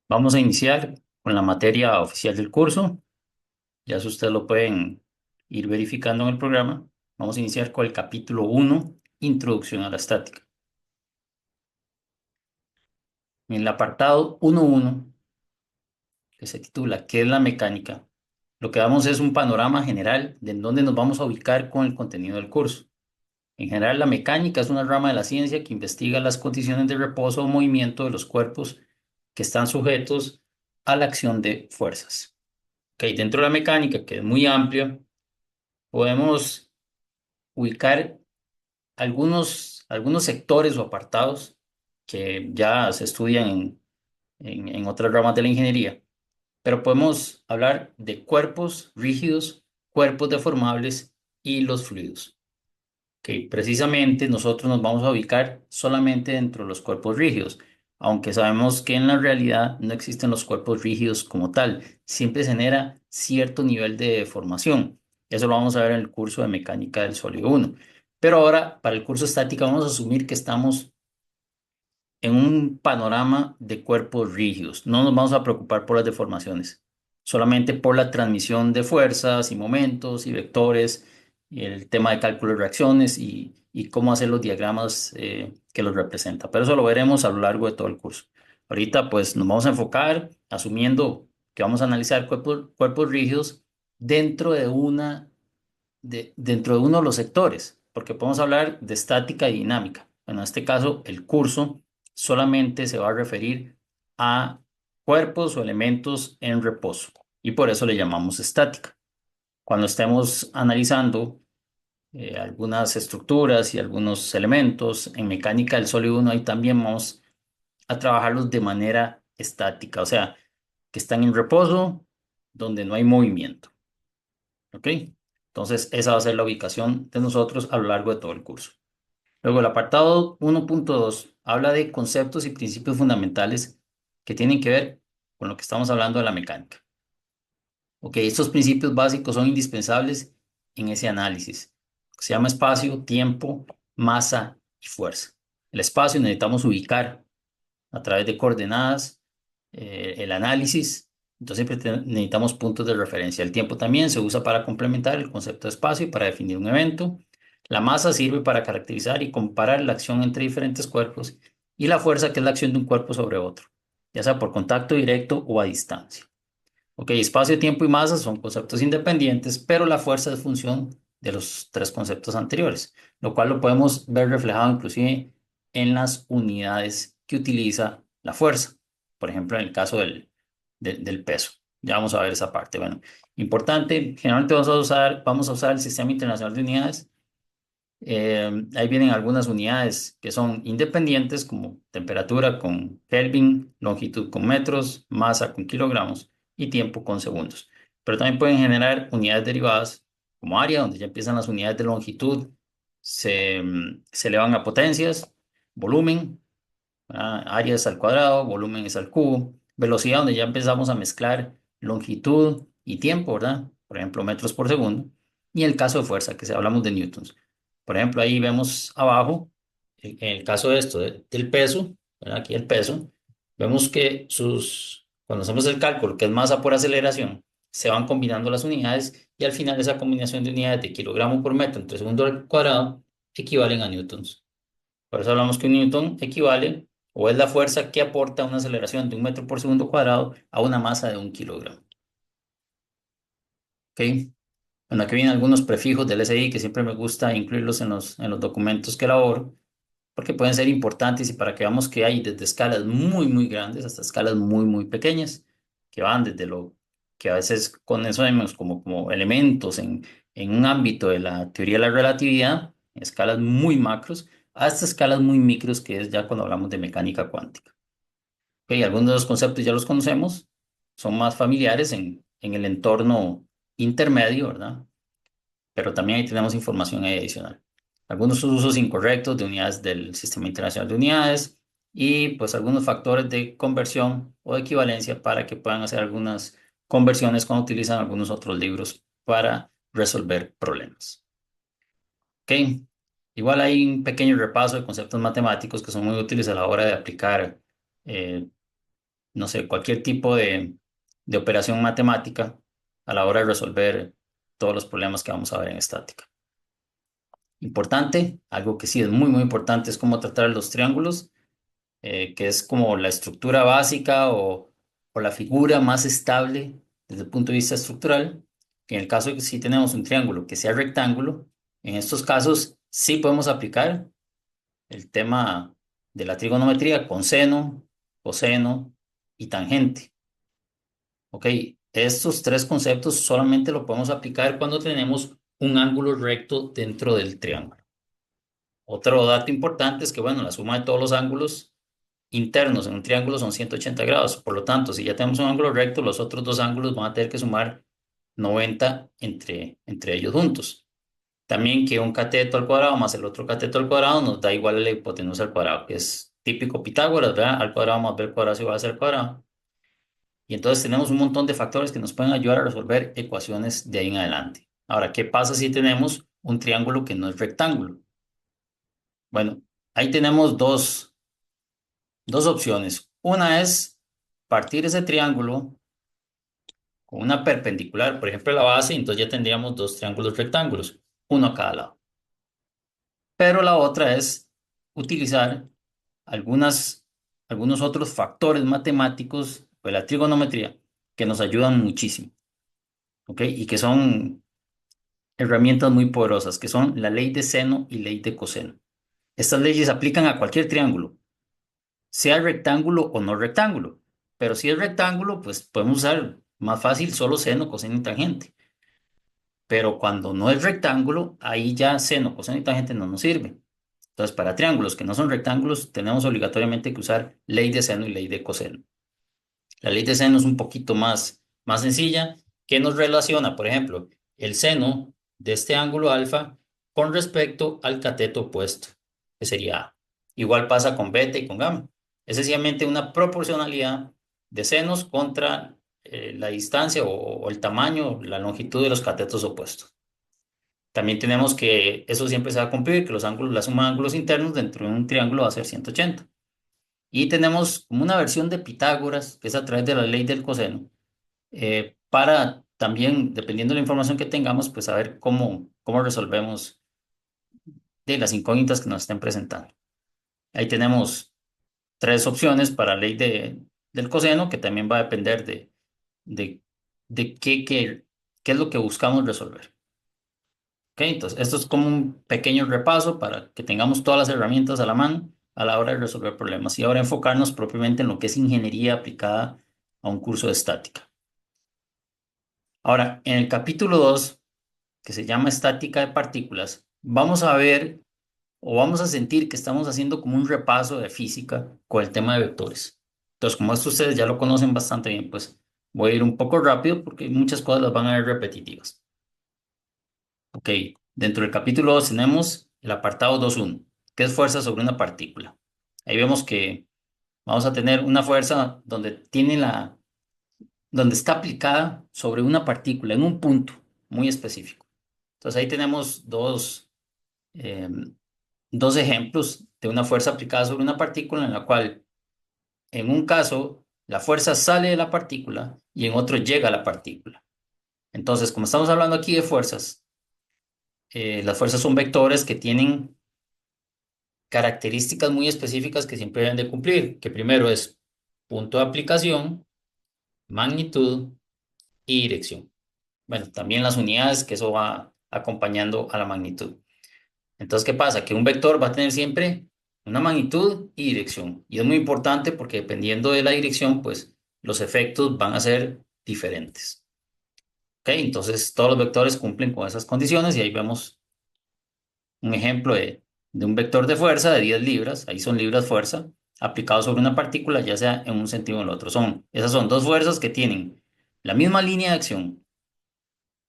Vamos a iniciar con la materia oficial del curso. Ya si ustedes lo pueden ir verificando en el programa. Vamos a iniciar con el capítulo 1, Introducción a la estática. En el apartado 1.1, que se titula ¿Qué es la mecánica? Lo que damos es un panorama general de en dónde nos vamos a ubicar con el contenido del curso. En general, la mecánica es una rama de la ciencia que investiga las condiciones de reposo o movimiento de los cuerpos que están sujetos a la acción de fuerzas. Dentro de la mecánica, que es muy amplia, podemos ubicar algunos sectores o apartados que ya se estudian en otras ramas de la ingeniería, pero podemos hablar de cuerpos rígidos, cuerpos deformables y los fluidos. Precisamente nosotros nos vamos a ubicar solamente dentro de los cuerpos rígidos, aunque sabemos que en la realidad no existen los cuerpos rígidos como tal, siempre se genera cierto nivel de deformación. Eso lo vamos a ver en el curso de mecánica del sólido 1. Pero ahora, para el curso estática, vamos a asumir que estamos en un panorama de cuerpos rígidos. No nos vamos a preocupar por las deformaciones, solamente por la transmisión de fuerzas y momentos y vectores, y el tema de cálculo de reacciones y cómo hacer los diagramas que los representan. Pero eso lo veremos a lo largo de todo el curso. Ahorita pues nos vamos a enfocar asumiendo que vamos a analizar cuerpos rígidos dentro de dentro de uno de los sectores, porque podemos hablar de estática y dinámica. Bueno, en este caso, el curso solamente se va a referir a cuerpos o elementos en reposo y por eso le llamamos estática. Cuando estemos analizando algunas estructuras y algunos elementos en mecánica del sólido 1, ahí también vamos a trabajarlos de manera estática, o sea, que están en reposo donde no hay movimiento. ¿Ok? Entonces, esa va a ser la ubicación de nosotros a lo largo de todo el curso. Luego, el apartado 1.2 habla de conceptos y principios fundamentales que tienen que ver con lo que estamos hablando de la mecánica. Ok, estos principios básicos son indispensables en ese análisis. Se llama espacio, tiempo, masa y fuerza. El espacio necesitamos ubicar a través de coordenadas, el análisis. Entonces siempre necesitamos puntos de referencia. El tiempo también se usa para complementar el concepto de espacio y para definir un evento. La masa sirve para caracterizar y comparar la acción entre diferentes cuerpos y la fuerza, que es la acción de un cuerpo sobre otro, ya sea por contacto directo o a distancia. Ok, espacio, tiempo y masa son conceptos independientes, pero la fuerza es función de los tres conceptos anteriores, lo cual lo podemos ver reflejado inclusive en las unidades que utiliza la fuerza. Por ejemplo, en el caso del peso. Ya vamos a ver esa parte. Bueno, importante, generalmente vamos a usar el Sistema Internacional de Unidades. Ahí vienen algunas unidades que son independientes, como temperatura con Kelvin, longitud con metros, masa con kilogramos y tiempo con segundos. Pero también pueden generar unidades derivadas como área, donde ya empiezan las unidades de longitud, se elevan a potencias, volumen, área es al cuadrado, volumen es al cubo, velocidad, donde ya empezamos a mezclar longitud y tiempo, ¿verdad? Por ejemplo, metros por segundo. Y el caso de fuerza, que si hablamos de newtons. Por ejemplo, ahí vemos abajo, en el caso de esto, del peso, ¿verdad? Aquí el peso, vemos que cuando hacemos el cálculo, que es masa por aceleración, se van combinando las unidades y al final esa combinación de unidades de kilogramo por metro entre segundo al cuadrado equivalen a newtons. Por eso hablamos que un newton equivale o es la fuerza que aporta una aceleración de un metro por segundo cuadrado a una masa de 1 kilogramo. ¿Ok? Bueno, aquí vienen algunos prefijos del SI que siempre me gusta incluirlos en los documentos que elaboro, porque pueden ser importantes y para que veamos que hay desde escalas muy, muy grandes hasta escalas muy, muy pequeñas, que van desde lo que a veces con eso vemos como elementos en un ámbito de la teoría de la relatividad, escalas muy macros, hasta escalas muy micros, que es ya cuando hablamos de mecánica cuántica. Ok, algunos de los conceptos ya los conocemos, son más familiares en el entorno intermedio, ¿verdad? Pero también ahí tenemos información adicional. Algunos usos incorrectos de unidades del Sistema Internacional de Unidades y pues algunos factores de conversión o de equivalencia para que puedan hacer algunas conversiones cuando utilizan algunos otros libros para resolver problemas. Ok, igual hay un pequeño repaso de conceptos matemáticos que son muy útiles a la hora de aplicar eh, no sé, cualquier tipo de operación matemática a la hora de resolver todos los problemas que vamos a ver en estática. Importante, algo que sí es muy, muy importante es cómo tratar los triángulos, que es como la estructura básica o la figura más estable desde el punto de vista estructural. Que en el caso de que si tenemos un triángulo que sea rectángulo, en estos casos sí podemos aplicar el tema de la trigonometría con seno, coseno y tangente. ¿Ok? Estos tres conceptos solamente lo podemos aplicar cuando tenemos un ángulo recto dentro del triángulo. Otro dato importante es que, bueno, la suma de todos los ángulos internos en un triángulo son 180 grados. Por lo tanto, si ya tenemos un ángulo recto, los otros dos ángulos van a tener que sumar 90 entre ellos juntos. También que un cateto al cuadrado más el otro cateto al cuadrado nos da igual a la hipotenusa al cuadrado, que es típico Pitágoras, ¿verdad? Al cuadrado más b al cuadrado es igual a c al cuadrado. Y entonces tenemos un montón de factores que nos pueden ayudar a resolver ecuaciones de ahí en adelante. Ahora, ¿qué pasa si tenemos un triángulo que no es rectángulo? Bueno, ahí tenemos dos opciones. Una es partir ese triángulo con una perpendicular, por ejemplo, la base, y entonces ya tendríamos dos triángulos rectángulos, uno a cada lado. Pero la otra es utilizar algunos otros factores matemáticos de la trigonometría que nos ayudan muchísimo, ¿ok? Y que son herramientas muy poderosas, que son la ley de seno y ley de coseno. Estas leyes aplican a cualquier triángulo, sea rectángulo o no rectángulo. Pero si es rectángulo, pues podemos usar más fácil solo seno, coseno y tangente. Pero cuando no es rectángulo, ahí ya seno, coseno y tangente no nos sirve. Entonces, para triángulos que no son rectángulos, tenemos obligatoriamente que usar ley de seno y ley de coseno. La ley de seno es un poquito más sencilla, que nos relaciona, por ejemplo, el seno de este ángulo alfa con respecto al cateto opuesto, que sería A. Igual pasa con beta y con gamma. Es sencillamente una proporcionalidad de senos contra la distancia o el tamaño, la longitud de los catetos opuestos. También tenemos que eso siempre se va a cumplir, que los ángulos, la suma de ángulos internos dentro de un triángulo va a ser 180. Y tenemos como una versión de Pitágoras, que es a través de la ley del coseno, para también, dependiendo de la información que tengamos, pues saber cómo resolvemos de las incógnitas que nos estén presentando. Ahí tenemos tres opciones para la ley del coseno, que también va a depender de, de qué es lo que buscamos resolver. ¿Ok? Entonces, esto es como un pequeño repaso para que tengamos todas las herramientas a la mano a la hora de resolver problemas y ahora enfocarnos propiamente en lo que es ingeniería aplicada a un curso de estática. Ahora, en el capítulo 2 que se llama estática de partículas, vamos a ver o vamos a sentir que estamos haciendo como un repaso de física con el tema de vectores. Entonces, como esto ustedes ya lo conocen bastante bien, pues voy a ir un poco rápido porque muchas cosas las van a ver repetitivas. Ok, dentro del capítulo 2 tenemos el apartado 2.1, que es fuerza sobre una partícula. Ahí vemos que vamos a tener una fuerza donde está aplicada sobre una partícula en un punto muy específico. Entonces ahí tenemos eh, dos ejemplos de una fuerza aplicada sobre una partícula en la cual en un caso la fuerza sale de la partícula y en otro llega a la partícula. Entonces, como estamos hablando aquí de fuerzas, las fuerzas son vectores que tienen características muy específicas que siempre deben de cumplir, que primero es punto de aplicación, magnitud y dirección. Bueno, también las unidades, que eso va acompañando a la magnitud. Entonces, ¿qué pasa? Que un vector va a tener siempre una magnitud y dirección. Y es muy importante porque dependiendo de la dirección, pues los efectos van a ser diferentes. ¿Ok? Entonces, todos los vectores cumplen con esas condiciones y ahí vemos un ejemplo de un vector de fuerza de 10 libras, ahí son libras fuerza, aplicado sobre una partícula, ya sea en un sentido o en el otro. Esas son dos fuerzas que tienen la misma línea de acción,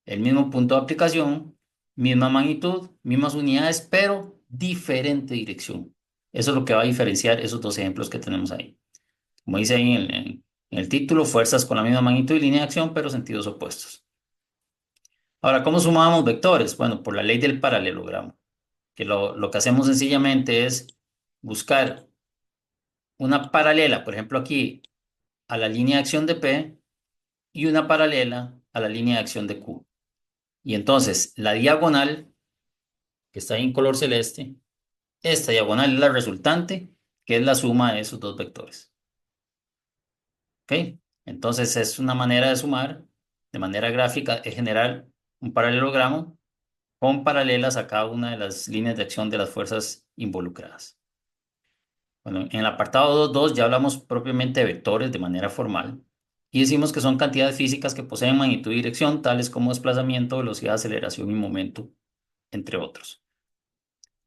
el mismo punto de aplicación, misma magnitud, mismas unidades, pero diferente dirección. Eso es lo que va a diferenciar esos dos ejemplos que tenemos ahí. Como dice ahí en el título, fuerzas con la misma magnitud y línea de acción, pero sentidos opuestos. Ahora, ¿cómo sumamos vectores? Bueno, por la ley del paralelogramo, que lo que hacemos sencillamente es buscar una paralela, por ejemplo aquí, a la línea de acción de P y una paralela a la línea de acción de Q. Y entonces la diagonal, que está ahí en color celeste, esta diagonal es la resultante, que es la suma de esos dos vectores. ¿Ok? Entonces es una manera de sumar de manera gráfica, es generar un paralelogramo con paralelas a cada una de las líneas de acción de las fuerzas involucradas. Bueno, en el apartado 2.2 ya hablamos propiamente de vectores de manera formal y decimos que son cantidades físicas que poseen magnitud y dirección, tales como desplazamiento, velocidad, aceleración y momento, entre otros.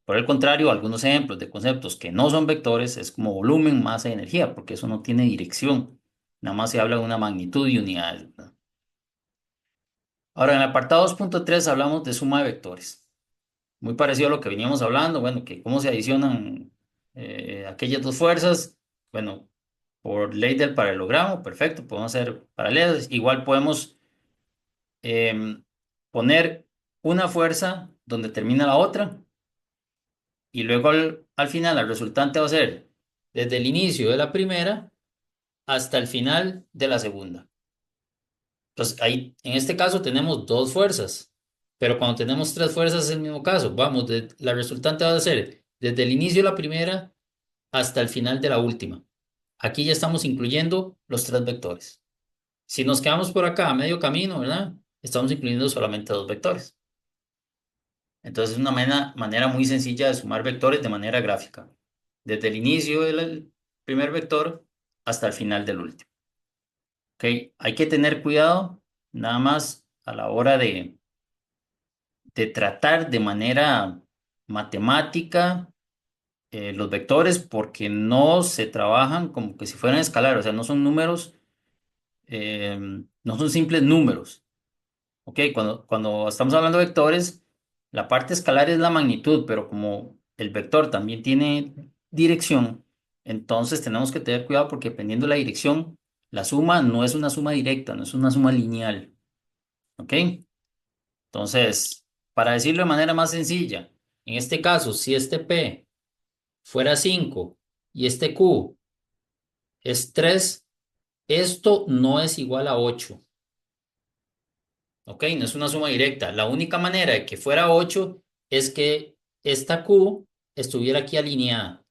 Por el contrario, algunos ejemplos de conceptos que no son vectores es como volumen, masa y energía, porque eso no tiene dirección. Nada más se habla de una magnitud y unidades, ¿verdad? Ahora, en el apartado 2.3 hablamos de suma de vectores. Muy parecido a lo que veníamos hablando, bueno, que cómo se adicionan aquellas dos fuerzas. Bueno, por ley del paralelogramo, perfecto, podemos hacer paralelas. Igual podemos em, poner una fuerza donde termina la otra y luego al final la resultante va a ser desde el inicio de la primera hasta el final de la segunda. Entonces, ahí, en este caso tenemos dos fuerzas, pero cuando tenemos tres fuerzas es el mismo caso. Vamos, la resultante va a ser desde el inicio de la primera hasta el final de la última. Aquí ya estamos incluyendo los tres vectores. Si nos quedamos por acá a medio camino, ¿verdad? Estamos incluyendo solamente dos vectores. Entonces es una manera muy sencilla de sumar vectores de manera gráfica, desde el inicio del primer vector hasta el final del último. ¿Ok? Hay que tener cuidado nada más a la hora de tratar de manera matemática los vectores porque no se trabajan como que si fueran escalar, o sea, no son números, no son simples números. ¿Ok? Cuando estamos hablando de vectores, la parte escalar es la magnitud, pero como el vector también tiene dirección, entonces tenemos que tener cuidado porque dependiendo de la dirección, la suma no es una suma directa, no es una suma lineal. ¿Ok? Entonces, para decirlo de manera más sencilla, en este caso, si este P fuera 5 y este Q es 3, esto no es igual a 8. ¿Ok? No es una suma directa. La única manera de que fuera 8 es que esta Q estuviera aquí alineada.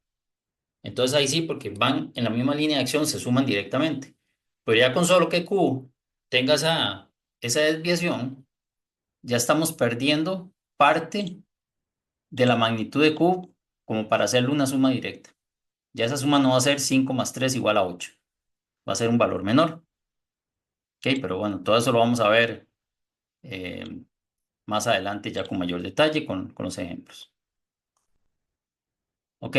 Entonces ahí sí, porque van en la misma línea de acción, se suman directamente. Pero ya con solo que Q tenga esa desviación, ya estamos perdiendo parte de la magnitud de Q como para hacerle una suma directa. Ya esa suma no va a ser 5 más 3 igual a 8. Va a ser un valor menor. ¿Ok? Pero bueno, todo eso lo vamos a ver eh, más adelante ya con mayor detalle con los ejemplos. Ok,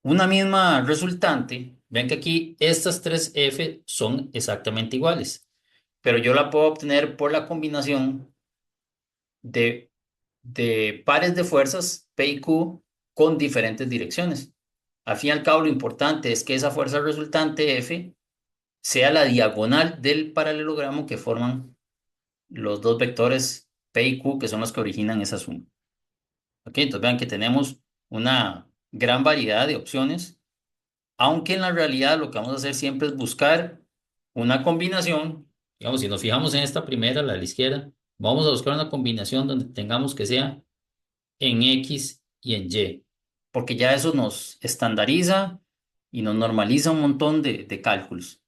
una misma resultante, ven que aquí estas tres F son exactamente iguales, pero yo la puedo obtener por la combinación de, de pares de fuerzas P y Q con diferentes direcciones. Al fin y al cabo, lo importante es que esa fuerza resultante F sea la diagonal del paralelogramo que forman los dos vectores P y Q, que son los que originan esa suma. Ok, entonces vean que tenemos una gran variedad de opciones, aunque en la realidad lo que vamos a hacer siempre es buscar una combinación. Digamos, si nos fijamos en esta primera, la de la izquierda, vamos a buscar una combinación donde tengamos que sea en X y en Y, porque ya eso nos estandariza y nos normaliza un montón de cálculos.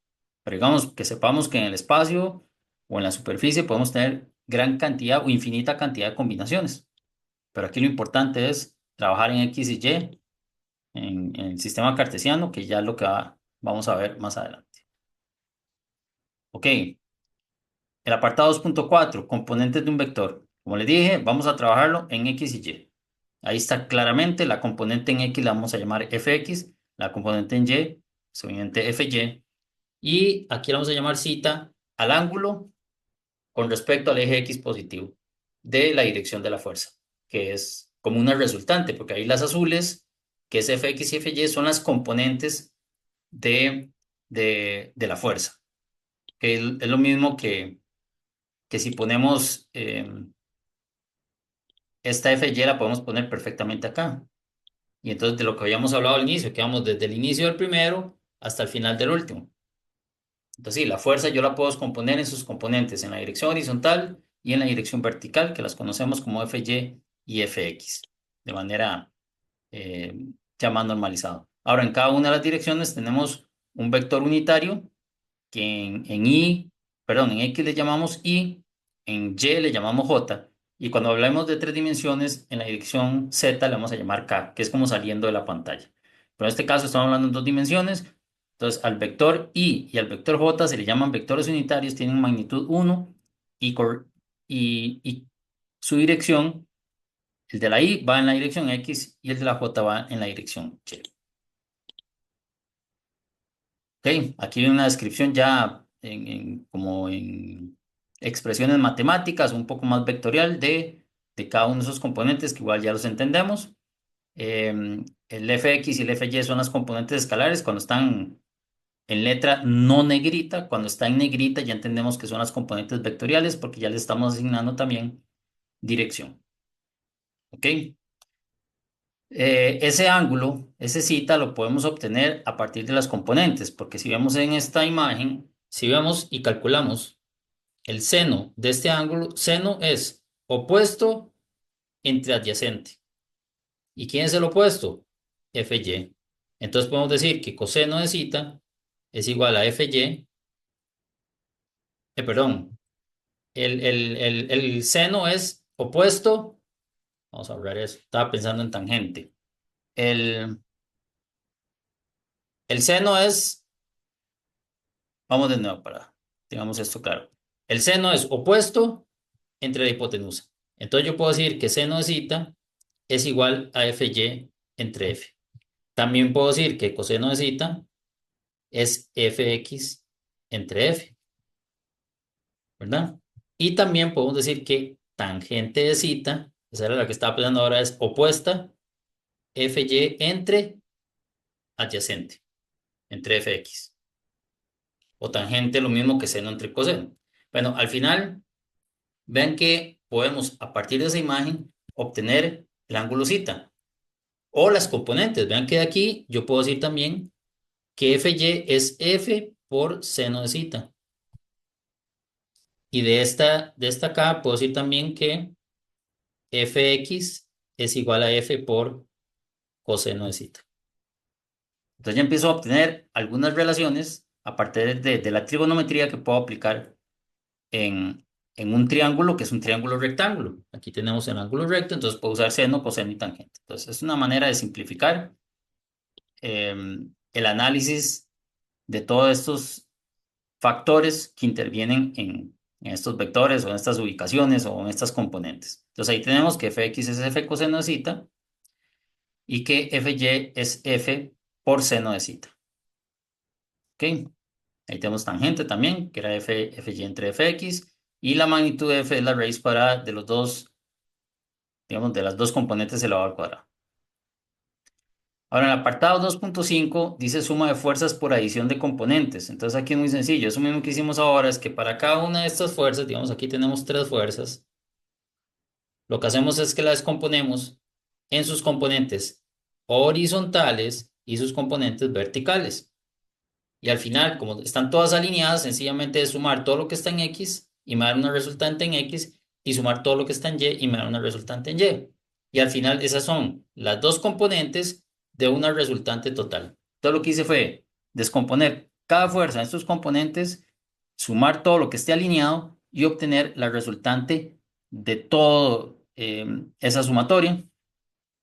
Pero digamos que sepamos que en el espacio o en la superficie podemos tener gran cantidad o infinita cantidad de combinaciones. Pero aquí lo importante es trabajar en X y Y, en el sistema cartesiano, que ya es lo que vamos a ver más adelante. Ok, el apartado 2.4, componentes de un vector. Como les dije, vamos a trabajarlo en X y Y. Ahí está claramente la componente en X la vamos a llamar fx, la componente en Y, es obviamente fy, y aquí la vamos a llamar zeta al ángulo con respecto al eje X positivo de la dirección de la fuerza, que es como una resultante, porque ahí las azules, que es fx y fy, son las componentes de, de la fuerza, que es lo mismo que si ponemos esta fy la podemos poner perfectamente acá. Y entonces de lo que habíamos hablado al inicio, que vamos desde el inicio del primero hasta el final del último. Entonces, sí, la fuerza yo la puedo descomponer en sus componentes, en la dirección horizontal y en la dirección vertical, que las conocemos como Fy y Fx, de manera eh, ya más normalizado. Ahora, en cada una de las direcciones tenemos un vector unitario que en X le llamamos Y, en Y le llamamos J, y cuando hablamos de tres dimensiones, en la dirección Z le vamos a llamar K, que es como saliendo de la pantalla. Pero en este caso estamos hablando en dos dimensiones, entonces al vector Y al vector J se le llaman vectores unitarios, tienen magnitud 1 y su dirección, el de la Y va en la dirección X y el de la J va en la dirección Y. Ok, aquí viene una descripción ya como en expresiones matemáticas, un poco más vectorial de cada uno de esos componentes, que igual ya los entendemos. El fx y el fy son las componentes escalares cuando están en letra no negrita. Cuando está en negrita ya entendemos que son las componentes vectoriales porque ya le estamos asignando también dirección. ¿Ok? Ese ángulo, ese cita, lo podemos obtener a partir de las componentes, porque si vemos en esta imagen, si vemos y calculamos el seno de este ángulo, seno es opuesto entre adyacente. ¿Y quién es el opuesto? Fy. Entonces podemos decir que coseno de cita es igual a Fy, perdón, el seno es opuesto, vamos a hablar eso, estaba pensando en tangente. El, el seno es, vamos de nuevo para, tengamos esto claro. El seno es opuesto entre la hipotenusa. Entonces yo puedo decir que seno de cita es igual a Fy entre F. También puedo decir que coseno de cita es Fx entre F, ¿verdad? Y también podemos decir que tangente de cita, esa era la que estaba pensando ahora, es opuesta Fy entre adyacente, entre Fx. O tangente lo mismo que seno entre coseno. Bueno, al final, vean que podemos a partir de esa imagen obtener el ángulo cita o las componentes. Vean que de aquí yo puedo decir también que Fy es F por seno de cita. Y de esta acá puedo decir también que Fx es igual a F por coseno de cita. Entonces ya empiezo a obtener algunas relaciones a partir de la trigonometría que puedo aplicar en un triángulo que es un triángulo rectángulo. Aquí tenemos el ángulo recto, entonces puedo usar seno, coseno y tangente. Entonces es una manera de simplificar el análisis de todos estos factores que intervienen en estos vectores o en estas ubicaciones o en estas componentes. Entonces ahí tenemos que fx es f coseno de cita y que fy es f por seno de cita. ¿Ok? Ahí tenemos tangente también, que era fy entre fx, y la magnitud de f es la raíz cuadrada de los dos, digamos, de las dos componentes elevado al cuadrado. Ahora, en el apartado 2.5 dice suma de fuerzas por adición de componentes. Entonces aquí es muy sencillo. Eso mismo que hicimos ahora es que para cada una de estas fuerzas, digamos, aquí tenemos tres fuerzas, lo que hacemos es que la descomponemos en sus componentes horizontales y sus componentes verticales. Y al final, como están todas alineadas, sencillamente es sumar todo lo que está en X y me da una resultante en X y sumar todo lo que está en Y y me da una resultante en Y. Y al final esas son las dos componentes de una resultante total. Todo lo que hice fue descomponer cada fuerza en sus componentes, sumar todo lo que esté alineado y obtener la resultante de todo esa sumatoria.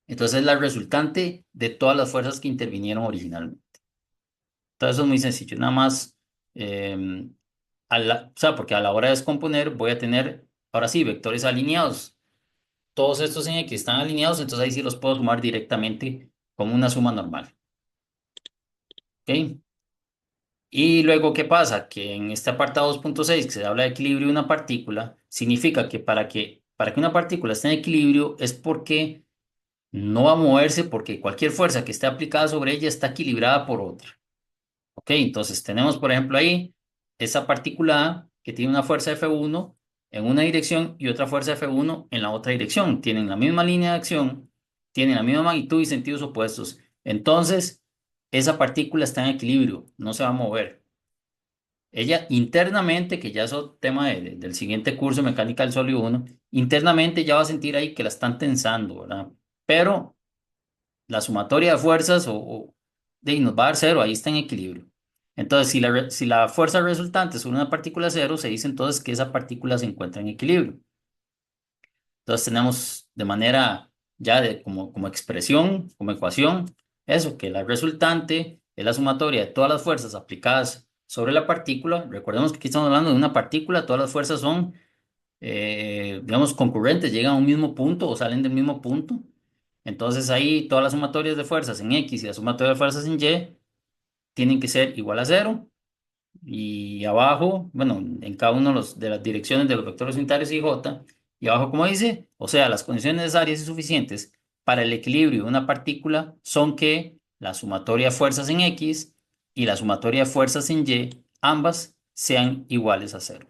Entonces es la resultante de todas las fuerzas que intervinieron originalmente. Entonces eso es muy sencillo, nada más, eh, o sea, porque a la hora de descomponer voy a tener, ahora sí, vectores alineados. Todos estos en X están alineados, entonces ahí sí los puedo sumar directamente como una suma normal. ¿Ok? Y luego, ¿qué pasa? Que en este apartado 2.6 que se habla de equilibrio de una partícula, significa que para que una partícula esté en equilibrio es porque no va a moverse, porque cualquier fuerza que esté aplicada sobre ella está equilibrada por otra. Ok, entonces tenemos, por ejemplo, ahí esa partícula A que tiene una fuerza F1 en una dirección y otra fuerza F1 en la otra dirección. Tienen la misma línea de acción, tienen la misma magnitud y sentidos opuestos. Entonces, esa partícula está en equilibrio, no se va a mover. Ella internamente, que ya es otro tema del siguiente curso, Mecánica del Sólido uno, internamente ya va a sentir ahí que la están tensando, ¿verdad? Pero la sumatoria de fuerzas nos va a dar cero, ahí está en equilibrio. Entonces, si la fuerza resultante sobre una partícula cero, se dice entonces que esa partícula se encuentra en equilibrio. Entonces tenemos de manera ya como expresión, como ecuación, eso, que la resultante es la sumatoria de todas las fuerzas aplicadas sobre la partícula. Recordemos que aquí estamos hablando de una partícula, todas las fuerzas son, digamos, concurrentes, llegan a un mismo punto o salen del mismo punto. Entonces ahí todas las sumatorias de fuerzas en X y la sumatoria de fuerzas en Y tienen que ser igual a cero. Y abajo, bueno, en cada uno de las direcciones de los vectores unitarios y J, y abajo, como dice, o sea, las condiciones necesarias y suficientes para el equilibrio de una partícula son que la sumatoria de fuerzas en X y la sumatoria de fuerzas en Y, ambas sean iguales a cero.